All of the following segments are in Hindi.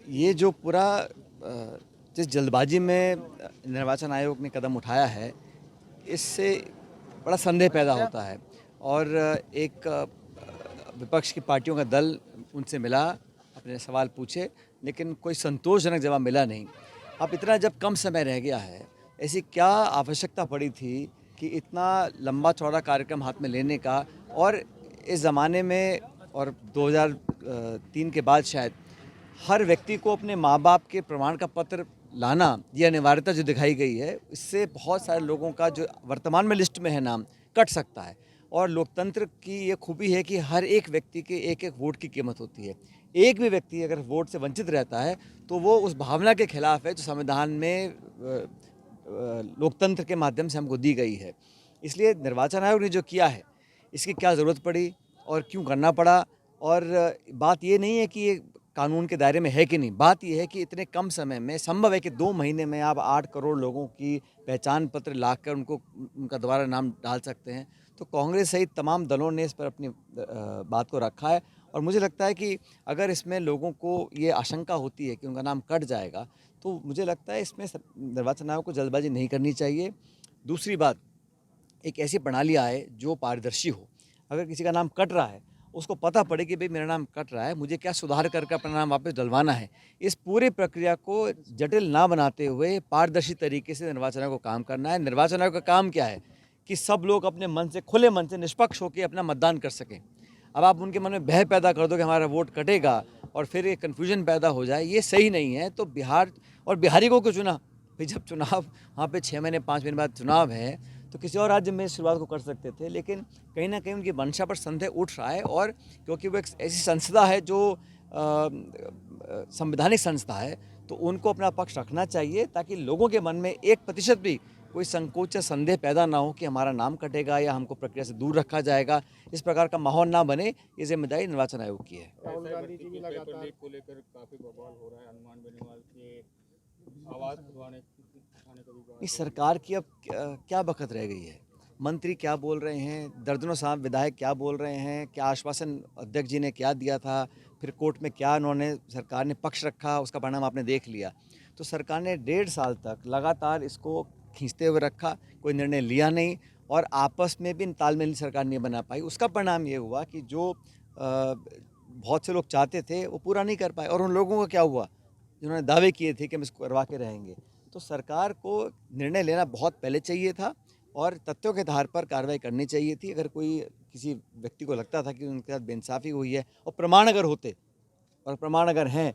ये जो पूरा जिस जल्दबाजी में निर्वाचन आयोग ने कदम उठाया है, इससे बड़ा संदेह पैदा होता है। और एक विपक्ष की पार्टियों का दल उनसे मिला, अपने सवाल पूछे, लेकिन कोई संतोषजनक जवाब मिला नहीं। अब इतना जब कम समय रह गया है, ऐसी क्या आवश्यकता पड़ी थी कि इतना लंबा चौड़ा कार्यक्रम हाथ में लेने का। और इस ज़माने में और 2003 के बाद शायद हर व्यक्ति को अपने माँ बाप के प्रमाण का पत्र लाना, ये अनिवार्यता जो दिखाई गई है, इससे बहुत सारे लोगों का जो वर्तमान में लिस्ट में है नाम, कट सकता है। और लोकतंत्र की ये खूबी है कि हर एक व्यक्ति के एक एक वोट की कीमत होती है। एक भी व्यक्ति अगर वोट से वंचित रहता है तो वो उस भावना के खिलाफ है जो संविधान में लोकतंत्र के माध्यम से हमको दी गई है। इसलिए निर्वाचन आयोग ने जो किया है, इसकी क्या ज़रूरत पड़ी और क्यों करना पड़ा। और बात ये नहीं है कि ये कानून के दायरे में है कि नहीं, बात यह है कि इतने कम समय में संभव है कि 2 महीने में आप 8 करोड़ लोगों की पहचान पत्र लाकर उनका दोबारा नाम डाल सकते हैं। तो कांग्रेस सहित तमाम दलों ने इस पर अपनी बात को रखा है। और मुझे लगता है कि अगर इसमें लोगों को ये आशंका होती है कि उनका नाम कट जाएगा, तो मुझे लगता है इसमें निर्वाचन आयोग को जल्दबाजी नहीं करनी चाहिए। दूसरी बात, एक ऐसी प्रणाली आए जो पारदर्शी हो। अगर किसी का नाम कट रहा है, उसको पता पड़े कि भाई मेरा नाम कट रहा है, मुझे क्या सुधार करके अपना नाम वापस डलवाना है। इस पूरी प्रक्रिया को जटिल ना बनाते हुए पारदर्शी तरीके से निर्वाचन आयोग को काम करना है। निर्वाचन आयोग का काम क्या है कि सब लोग अपने मन से, खुले मन से, निष्पक्ष होकर अपना मतदान कर सकें। अब आप उनके मन में भय पैदा कर दो कि हमारा वोट कटेगा और फिर ये कन्फ्यूजन पैदा हो जाए, ये सही नहीं है। तो बिहार और बिहारी को क्यों चुना भाई? जब चुनाव वहाँ पे 6 महीने 5 महीने बाद चुनाव है, तो किसी और राज्य में शुरुआत को कर सकते थे। लेकिन कहीं ना कहीं उनकी मंशा पर संदेह उठ रहा है। और क्योंकि वो एक ऐसी संस्था है जो संवैधानिक संस्था है, तो उनको अपना पक्ष रखना चाहिए ताकि लोगों के मन में 1% भी कोई संकोच या संदेह पैदा ना हो कि हमारा नाम कटेगा या हमको प्रक्रिया से दूर रखा जाएगा। इस प्रकार का माहौल ना बने, ये जिम्मेदारी निर्वाचन आयोग की है। राहुल गांधी जी भी लगातार लीक को लेकर काफी बवाल हो रहा है। हनुमान बेनीवाल के आवाज खुलवाने को भी बात इस हो रही सरकार की अब क्या बखत रह गई है? मंत्री क्या बोल रहे हैं, दर्जनों साहब विधायक क्या बोल रहे हैं, क्या आश्वासन अध्यक्ष जी ने क्या दिया था, फिर कोर्ट में क्या उन्होंने सरकार ने पक्ष रखा, उसका परिणाम आपने देख लिया। तो सरकार ने 1.5 साल तक लगातार इसको खींचते हुए रखा, कोई निर्णय लिया नहीं और आपस में भी तालमेल सरकार नहीं बना पाई। उसका परिणाम ये हुआ कि जो बहुत से लोग चाहते थे वो पूरा नहीं कर पाए। और उन लोगों का क्या हुआ जिन्होंने दावे किए थे कि हम इसको करवा के रहेंगे। तो सरकार को निर्णय लेना बहुत पहले चाहिए था और तथ्यों के आधार पर कार्रवाई करनी चाहिए थी। अगर कोई किसी व्यक्ति को लगता था कि उनके साथ बेइंसाफ़ी हुई है और प्रमाण अगर होते और प्रमाण अगर हैं,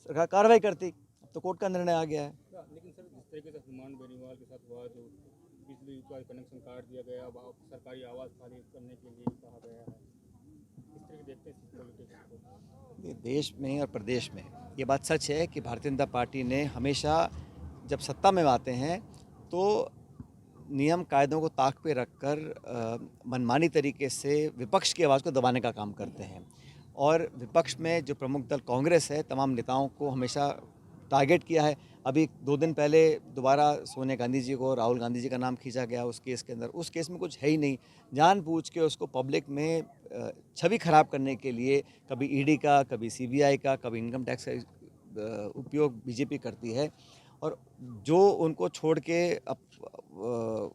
सरकार कार्रवाई करती। अब तो कोर्ट का निर्णय आ गया है। लेकिन सर, जिस तरीके से हनुमान बेनीवाल के साथ हुआ, जो बिजली का कनेक्शन काट दिया गया, अब सरकारी आवाज़ खाली करने के लिए कहा गया है, इस तरीके देखते हैं पॉलिटिक्स को। ये देश में और प्रदेश में ये बात सच है कि भारतीय जनता पार्टी ने हमेशा जब सत्ता में आते हैं तो नियम कायदों को ताक पे रखकर मनमानी तरीके से विपक्ष की आवाज़ को दबाने का काम करते हैं। और विपक्ष में जो प्रमुख दल कांग्रेस है, तमाम नेताओं को हमेशा टारगेट किया है। अभी 2 दिन पहले दोबारा सोनिया गांधी जी को, राहुल गांधी जी का नाम खींचा गया उस केस के अंदर। उस केस में कुछ है ही नहीं। जानबूझ के उसको पब्लिक में छवि खराब करने के लिए कभी ईडी का, कभी सीबीआई का, कभी इनकम टैक्स का उपयोग बीजेपी करती है। और जो उनको छोड़ के अब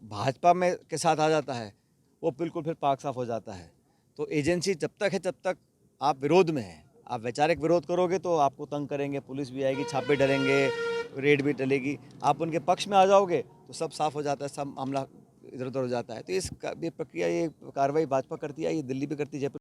भाजपा में के साथ आ जाता है, वो बिल्कुल फिर पाक साफ हो जाता है। तो एजेंसी जब तक है, जब तक आप विरोध में हैं, आप वैचारिक विरोध करोगे तो आपको तंग करेंगे, पुलिस भी आएगी, छापे डलेंगे, रेड भी डलेगी। आप उनके पक्ष में आ जाओगे तो सब साफ हो जाता है, सब मामला इधर उधर हो जाता है। तो ये प्रक्रिया, ये कार्रवाई भाजपा करती है, ये दिल्ली भी करती है, जयपुर